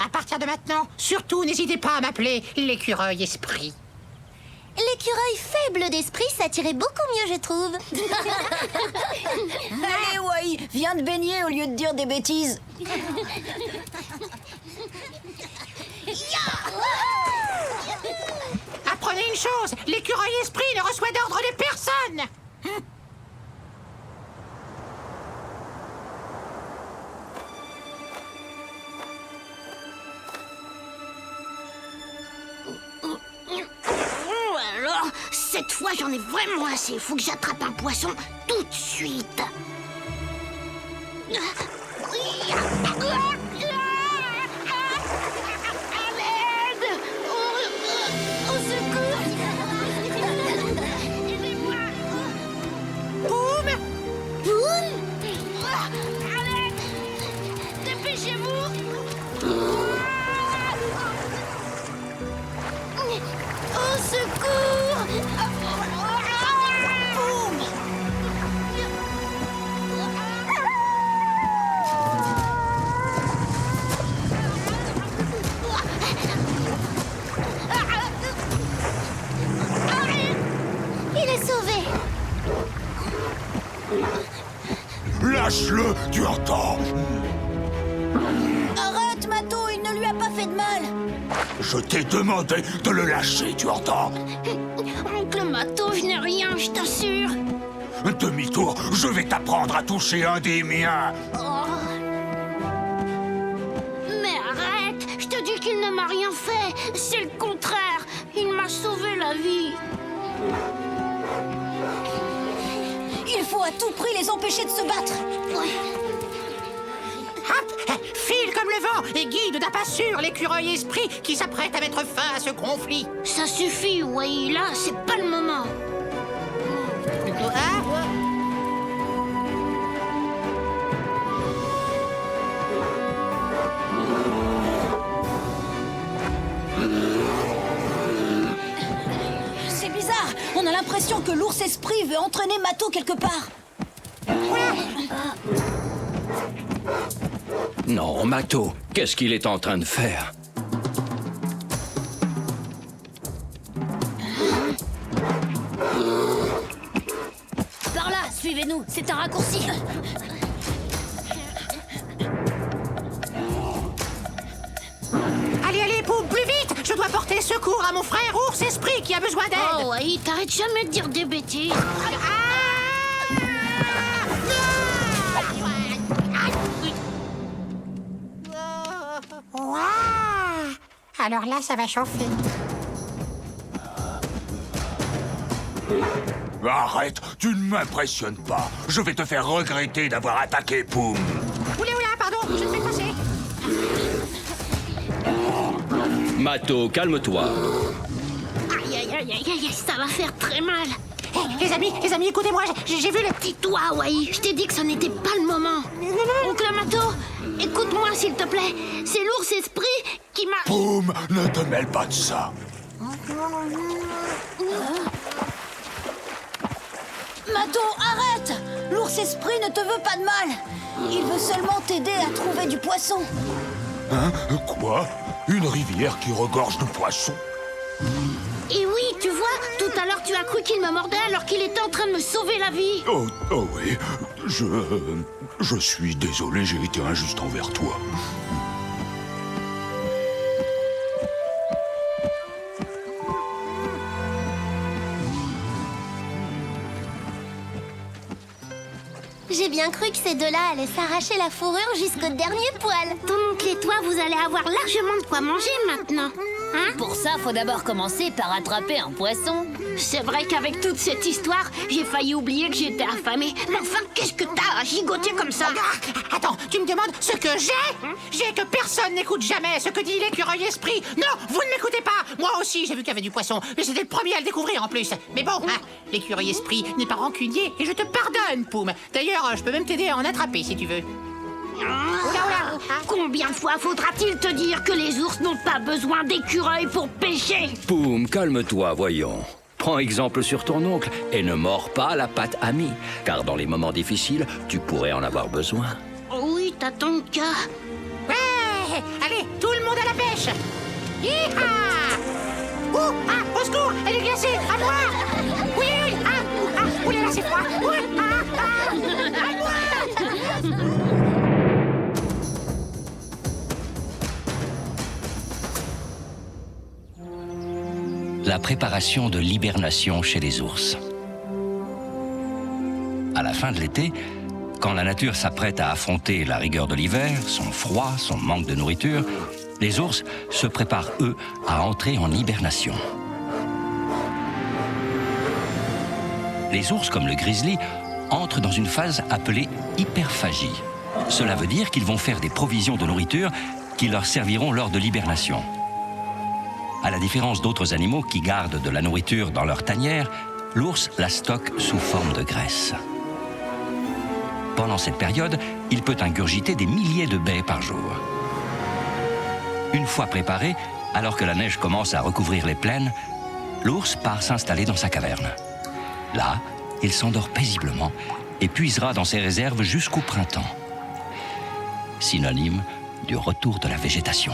À partir de maintenant, surtout n'hésitez pas à m'appeler l'écureuil esprit. L'écureuil faible d'esprit, ça tirait beaucoup mieux, je trouve. Allez, Wai, viens te baigner au lieu de dire des bêtises. Apprenez une chose, l'écureuil esprit ne reçoit d'ordre de personne. Alors, cette fois, j'en ai vraiment assez. Faut que j'attrape un poisson tout de suite. À l'aide! Au secours! Aidez-moi! Boum! Boum! À l'aide! Dépêchez-vous! Au secours! Boum! Il est sauvé. Lâche-le, tu entends? Arrête, Mato, il ne lui a pas fait de mal. Je t'ai demandé de le lâcher, tu entends? Oncle Mato, je n'ai rien, je t'assure. Demi-tour, je vais t'apprendre à toucher un des miens. Oh. Mais arrête, je te dis qu'il ne m'a rien fait. C'est le contraire. Il m'a sauvé la vie. Il faut à tout prix les empêcher de se battre. Hop! File comme le vent et guide d'un pas sûr l'écureuil esprit qui s'apprête à mettre fin à ce conflit. Ça suffit, Wai. Là, c'est pas le moment. C'est bizarre, on a l'impression que l'ours esprit veut entraîner Mato quelque part. Non, Mato, qu'est-ce qu'il est en train de faire? Par là, suivez-nous, c'est un raccourci. Allez, allez, Poum, plus vite! Je dois porter secours à mon frère ours esprit qui a besoin d'aide. Oh, Wai, t'arrêtes jamais de dire des bêtises. Ouah! Alors là, ça va chauffer. Arrête, tu ne m'impressionnes pas. Je vais te faire regretter d'avoir attaqué Poum. Oula, oula, pardon, je te fais passer. Mato, calme-toi. Aïe, aïe, aïe, aïe, aïe, ça va faire très mal. Hey, les amis, écoutez-moi, j'ai vu le petit... Tais-toi, Wai. Je t'ai dit que ce n'était pas le moment. Oncle Mato, écoute-moi, s'il te plaît. C'est l'ours esprit qui m'a... Poum, ne te mêle pas de ça. Mato, arrête! L'ours esprit ne te veut pas de mal. Il veut seulement t'aider à trouver du poisson. Hein? Quoi? Une rivière qui regorge de poissons? Et oui, tu vois, tout à l'heure tu as cru qu'il me mordait alors qu'il était en train de me sauver la vie. Oh oui, je suis désolé, j'ai été injuste envers toi. J'ai bien cru que ces deux-là allaient s'arracher la fourrure jusqu'au dernier poil. Ton oncle et toi, vous allez avoir largement de quoi manger maintenant. Hein? Pour ça, faut d'abord commencer par attraper un poisson. C'est vrai qu'avec toute cette histoire, j'ai failli oublier que j'étais affamée. Mais enfin, qu'est-ce que t'as à gigoter comme ça? Attends, tu me demandes ce que j'ai? J'ai que personne n'écoute jamais ce que dit l'écureuil esprit. Non, vous ne m'écoutez pas. Moi aussi, j'ai vu qu'il y avait du poisson, mais j'étais le premier à le découvrir en plus. Mais bon, hein, l'écureuil esprit n'est pas rancunier et je te pardonne, Poum. D'ailleurs, je peux même t'aider à en attraper si tu veux. Combien de fois faudra-t-il te dire que les ours n'ont pas besoin d'écureuils pour pêcher? Poum, calme-toi, voyons. Prends exemple sur ton oncle et ne mords pas la patte amie, car dans les moments difficiles, tu pourrais en avoir besoin. Oui, Tatonka. Ouais, allez, tout le monde à la pêche. Hi-ha! Ouh, ah, au secours, elle est glacée, à moi! Oui, oui, ouh là là, c'est froid. À moi! La préparation de l'hibernation chez les ours. À la fin de l'été, quand la nature s'apprête à affronter la rigueur de l'hiver, son froid, son manque de nourriture, les ours se préparent, eux, à entrer en hibernation. Les ours, comme le grizzly, entrent dans une phase appelée hyperphagie. Cela veut dire qu'ils vont faire des provisions de nourriture qui leur serviront lors de l'hibernation. À la différence d'autres animaux qui gardent de la nourriture dans leur tanière, l'ours la stocke sous forme de graisse. Pendant cette période, il peut ingurgiter des milliers de baies par jour. Une fois préparé, alors que la neige commence à recouvrir les plaines, l'ours part s'installer dans sa caverne. Là, il s'endort paisiblement et puisera dans ses réserves jusqu'au printemps. Synonyme du retour de la végétation.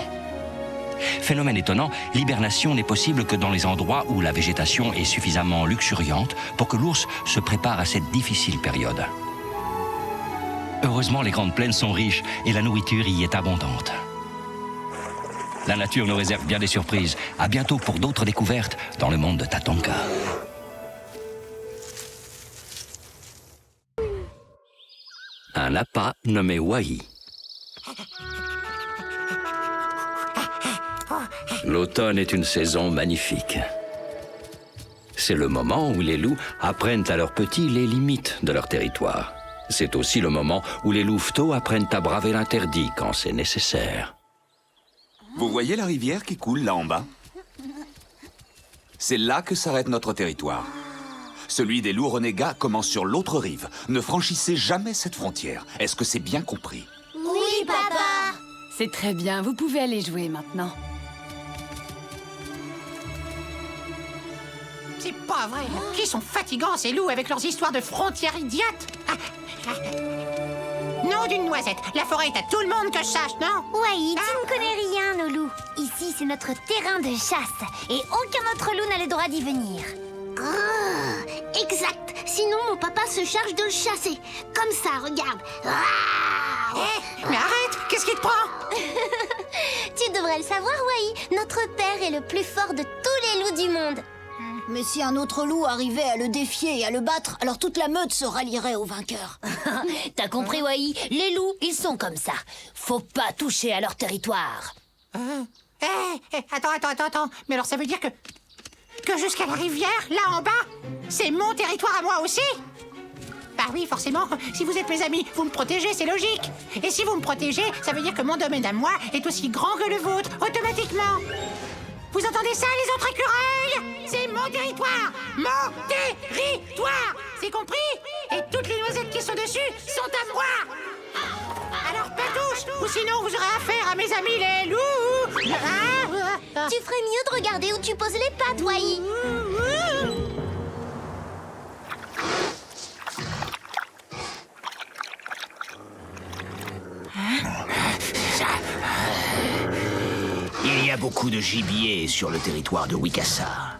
Phénomène étonnant, l'hibernation n'est possible que dans les endroits où la végétation est suffisamment luxuriante pour que l'ours se prépare à cette difficile période. Heureusement, les grandes plaines sont riches et la nourriture y est abondante. La nature nous réserve bien des surprises. À bientôt pour d'autres découvertes dans le monde de Tatonka. Un appât nommé Wai. L'automne est une saison magnifique. C'est le moment où les loups apprennent à leurs petits les limites de leur territoire. C'est aussi le moment où les louveteaux apprennent à braver l'interdit quand c'est nécessaire. Vous voyez la rivière qui coule là en bas? C'est là que s'arrête notre territoire. Celui des loups renégats commence sur l'autre rive. Ne franchissez jamais cette frontière. Est-ce que c'est bien compris? Oui, papa. C'est très bien, vous pouvez aller jouer maintenant. C'est pas vrai. Qui sont fatigants ces loups avec leurs histoires de frontières idiotes. Nom d'une noisette. La forêt est à tout le monde que je sache, non? Wai, tu ne connais rien, nos loups. Ici, c'est notre terrain de chasse. Et aucun autre loup n'a le droit d'y venir. Exact. Sinon, mon papa se charge de le chasser. Comme ça, regarde. Mais arrête. Qu'est-ce qui te prend? Tu devrais le savoir, Wai. Notre père est le plus fort de tous les loups du monde. Mais si un autre loup arrivait à le défier et à le battre, alors toute la meute se rallierait au vainqueur. T'as compris, Wai? Les loups, ils sont comme ça. Faut pas toucher à leur territoire. Attends. Mais alors ça veut dire que jusqu'à la rivière, là en bas, c'est mon territoire à moi aussi? Bah oui, forcément. Si vous êtes mes amis, vous me protégez, c'est logique. Et si vous me protégez, ça veut dire que mon domaine à moi est aussi grand que le vôtre, automatiquement. Vous entendez ça, les autres écureuils? C'est mon territoire! Mon territoire! C'est compris? Et toutes les noisettes qui sont dessus sont à moi! Alors pas touche, ou sinon vous aurez affaire à mes amis les loups! Tu ferais mieux de regarder où tu poses les pattes, Wai. Il y a beaucoup de gibier sur le territoire de Wikasa.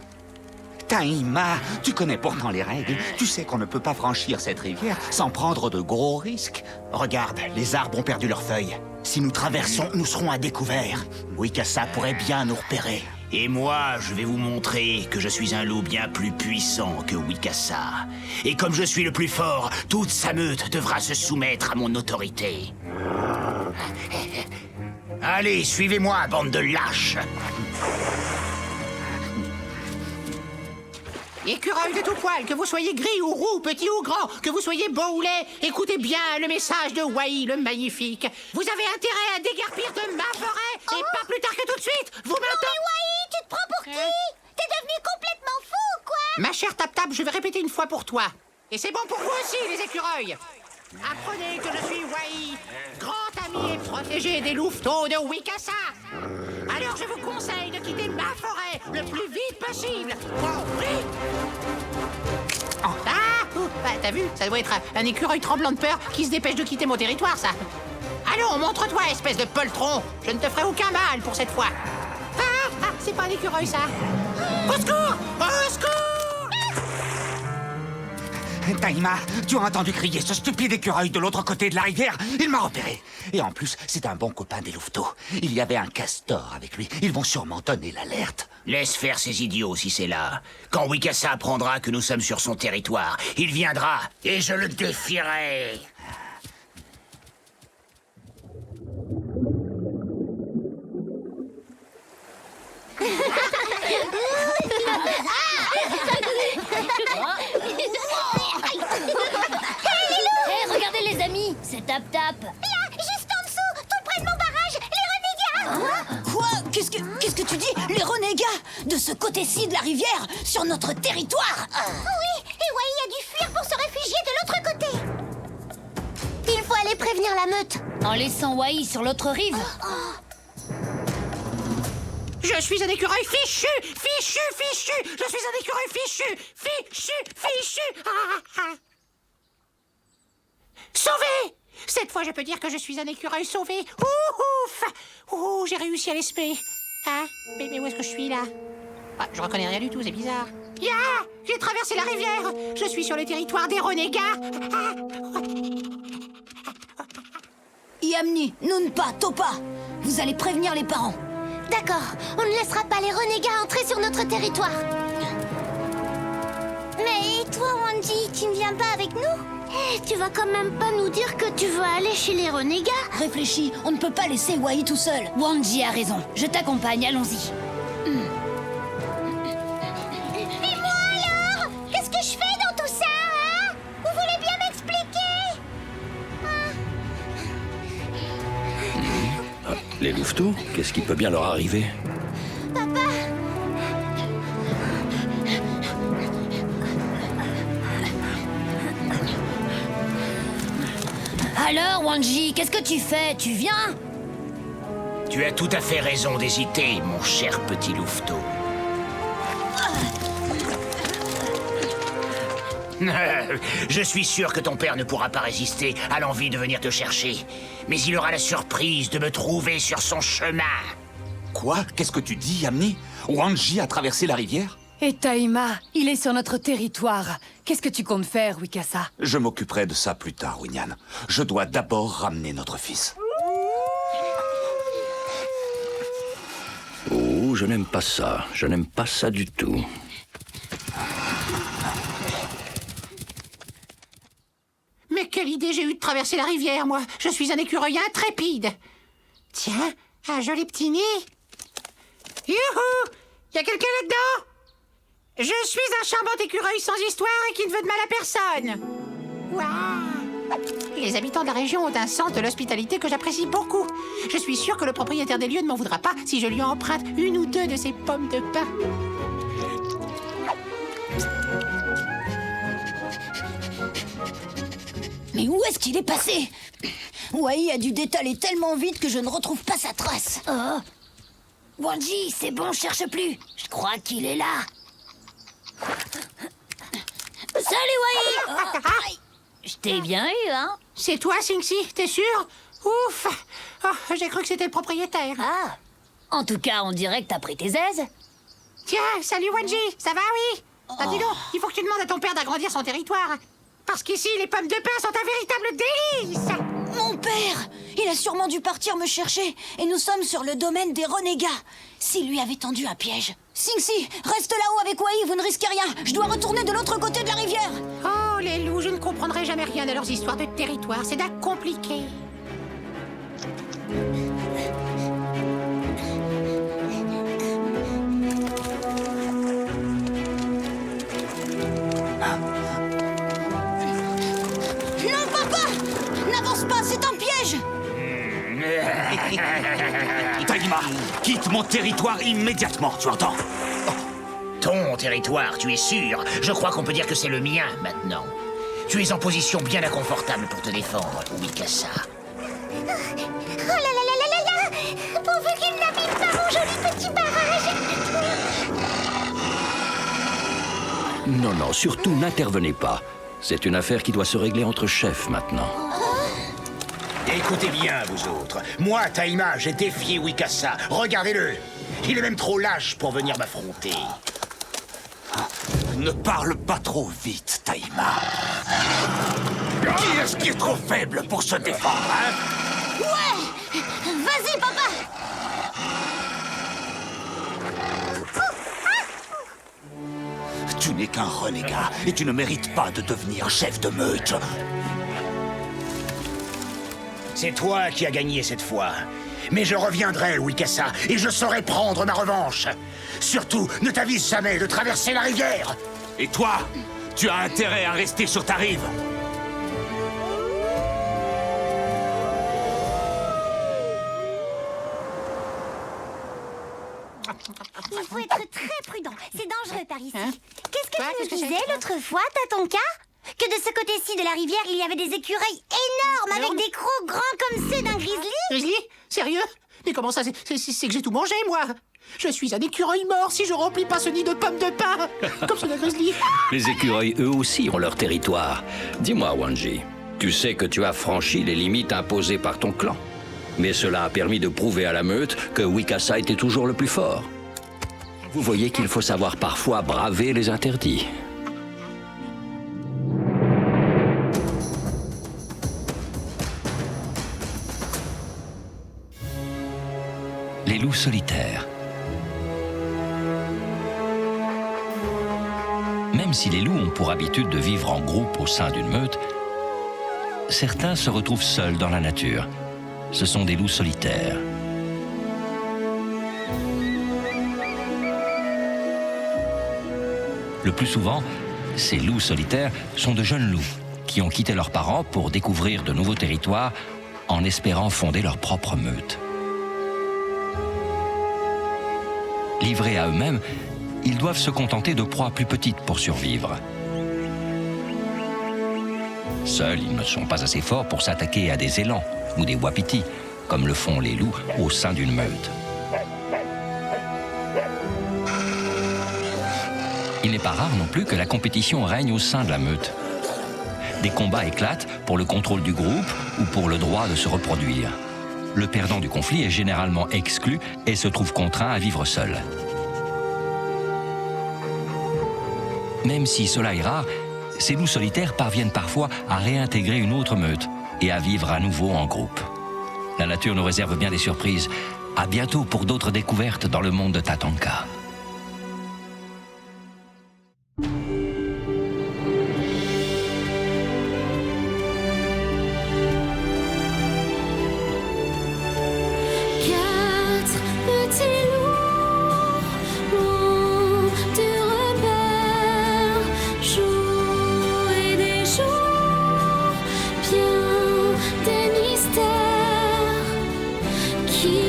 Taïma, tu connais pourtant les règles. Tu sais qu'on ne peut pas franchir cette rivière sans prendre de gros risques. Regarde, les arbres ont perdu leurs feuilles. Si nous traversons, nous serons à découvert. Wikasa pourrait bien nous repérer. Et moi, je vais vous montrer que je suis un loup bien plus puissant que Wikasa. Et comme je suis le plus fort, toute sa meute devra se soumettre à mon autorité. Allez, suivez-moi, bande de lâches. Écureuil de tout poil, que vous soyez gris ou roux, petit ou grand, que vous soyez beau ou laid, écoutez bien le message de Wai le magnifique. Vous avez intérêt à déguerpir de ma forêt, et pas plus tard que tout de suite. Vous m'entendez? Mais Wai, tu te prends pour qui? T'es devenu complètement fou ou quoi? Ma chère Tap-Tap, je vais répéter une fois pour toi. Et c'est bon pour vous aussi, les écureuils. Apprenez que je suis Wai, grand ami et protégé des louveteaux de Wikasa. Alors je vous conseille de quitter ma forêt le plus vite possible. Compris? Bah, t'as vu? Ça doit être un écureuil tremblant de peur qui se dépêche de quitter mon territoire, ça. Allons, montre-toi, espèce de poltron. Je ne te ferai aucun mal pour cette fois. C'est pas un écureuil, ça. Au secours! Au secours! Taïma, tu as entendu crier ce stupide écureuil de l'autre côté de la rivière? Il m'a repéré. Et en plus, c'est un bon copain des louveteaux. Il y avait un castor avec lui. Ils vont sûrement donner l'alerte. Laisse faire ces idiots si c'est là. Quand Wikasa apprendra que nous sommes sur son territoire, il viendra et je le défierai. Hé, regardez les amis, c'est Tap-Tap. Là, juste en dessous, tout près de mon barrage, les renégats. Quoi? Qu'est-ce que tu dis? Les renégats? De ce côté-ci de la rivière, sur notre territoire? Oui, et Wai a dû fuir pour se réfugier de l'autre côté. Il faut aller prévenir la meute. En laissant Wai sur l'autre rive? Je suis un écureuil fichu! Fichu! Fichu! Je suis un écureuil fichu! Fichu! Fichu! Sauvé! Cette fois, je peux dire que je suis un écureuil sauvé. Ouf! Ouh, j'ai réussi à l'esper. Mais où est-ce que je suis, là? Je reconnais rien du tout, c'est bizarre. J'ai traversé la rivière. Je suis sur le territoire des renégats. Yamni, Nunpa, Topa, vous allez prévenir les parents. D'accord, on ne laissera pas les renégats entrer sur notre territoire. Mais toi, Wanji, tu ne viens pas avec nous? Tu vas quand même pas nous dire que tu veux aller chez les renégats? Réfléchis, on ne peut pas laisser Wai tout seul. Wanji a raison, je t'accompagne, allons-y. Mais moi alors? Qu'est-ce que je fais dans tout ça, hein? Vous voulez bien m'expliquer? Les louveteaux, qu'est-ce qui peut bien leur arriver? Papa! Alors, Wanji, qu'est-ce que tu fais? Tu viens? Tu as tout à fait raison d'hésiter, mon cher petit louveteau. Je suis sûr que ton père ne pourra pas résister à l'envie de venir te chercher. Mais il aura la surprise de me trouver sur son chemin. Quoi? Qu'est-ce que tu dis, Yamni? Wanji a traversé la rivière? Et Taïma, il est sur notre territoire. Qu'est-ce que tu comptes faire, Wikasa? Je m'occuperai de ça plus tard, Winyan. Je dois d'abord ramener notre fils. Oh, je n'aime pas ça. Je n'aime pas ça du tout. Mais quelle idée j'ai eue de traverser la rivière, moi. Je suis un écureuil intrépide. Tiens, un joli petit nid. Youhou! Y a quelqu'un là-dedans? Je suis un charmant écureuil sans histoire et qui ne veut de mal à personne. Waouh! Les habitants de la région ont un sens de l'hospitalité que j'apprécie beaucoup. Je suis sûr que le propriétaire des lieux ne m'en voudra pas si je lui emprunte une ou deux de ses pommes de pin. Mais où est-ce qu'il est passé? Wai a dû détaler tellement vite que je ne retrouve pas sa trace. Oh. Wanji, c'est bon, cherche plus. Je crois qu'il est là. Salut Wai! Oh, je t'ai bien eu, hein? C'est toi, Singsi, t'es sûr? Ouf! Oh, j'ai cru que c'était le propriétaire. Ah! En tout cas, on dirait que t'as pris tes aises. Tiens, salut Wanji, ça va, oui? Dis donc, il faut que tu demandes à ton père d'agrandir son territoire. Parce qu'ici, les pommes de pin sont un véritable délice! Mon père! Il a sûrement dû partir me chercher. Et nous sommes sur le domaine des renégats. S'il lui avait tendu un piège. Singsi, reste là-haut avec Wai, vous ne risquez rien. Je dois retourner de l'autre côté de la rivière. Oh, les loups, je ne comprendrai jamais rien de leurs histoires de territoire. C'est d'un compliqué. Taïma, quitte mon territoire immédiatement, tu entends? Ton territoire, tu es sûr? Je crois qu'on peut dire que c'est le mien, maintenant. Tu es en position bien inconfortable pour te défendre, Wikassa. Oh là là là là là là! Pourvu qu'il n'abîme pas mon joli petit barrage! Non, non, surtout n'intervenez pas. C'est une affaire qui doit se régler entre chefs maintenant. Écoutez bien, vous autres. Moi, Taïma, j'ai défié Wikassa. Regardez-le. Il est même trop lâche pour venir m'affronter. Ne parle pas trop vite, Taïma. Qui est-ce qui est trop faible pour se défendre, hein? Ouais! Vas-y, papa! Tu n'es qu'un renégat et tu ne mérites pas de devenir chef de meute. C'est toi qui as gagné cette fois. Mais je reviendrai, Wikassa, et je saurai prendre ma revanche. Surtout, ne t'avise jamais de traverser la rivière. Et toi, tu as intérêt à rester sur ta rive. Il faut être très prudent. C'est dangereux par ici. Qu'est-ce que tu me disais l'autre fois, Tatonka? Que de ce côté-ci de la rivière, il y avait des écureuils énormes avec des crocs grands comme ceux d'un grizzly? Grizzly? Sérieux? Mais comment ça, c'est que j'ai tout mangé, moi? Je suis un écureuil mort si je remplis pas ce nid de pommes de pain, comme ceux d'un grizzly. Les écureuils, eux aussi, ont leur territoire. Dis-moi, Wanji, tu sais que tu as franchi les limites imposées par ton clan. Mais cela a permis de prouver à la meute que Wikassa était toujours le plus fort. Vous voyez qu'il faut savoir parfois braver les interdits. Les loups solitaires. Même si les loups ont pour habitude de vivre en groupe au sein d'une meute, certains se retrouvent seuls dans la nature. Ce sont des loups solitaires. Le plus souvent, ces loups solitaires sont de jeunes loups qui ont quitté leurs parents pour découvrir de nouveaux territoires en espérant fonder leur propre meute. Livrés à eux-mêmes, ils doivent se contenter de proies plus petites pour survivre. Seuls, ils ne sont pas assez forts pour s'attaquer à des élans ou des wapitis, comme le font les loups au sein d'une meute. Il n'est pas rare non plus que la compétition règne au sein de la meute. Des combats éclatent pour le contrôle du groupe ou pour le droit de se reproduire. Le perdant du conflit est généralement exclu et se trouve contraint à vivre seul. Même si cela est rare, ces loups solitaires parviennent parfois à réintégrer une autre meute et à vivre à nouveau en groupe. La nature nous réserve bien des surprises. À bientôt pour d'autres découvertes dans le monde de Tatonka. Qui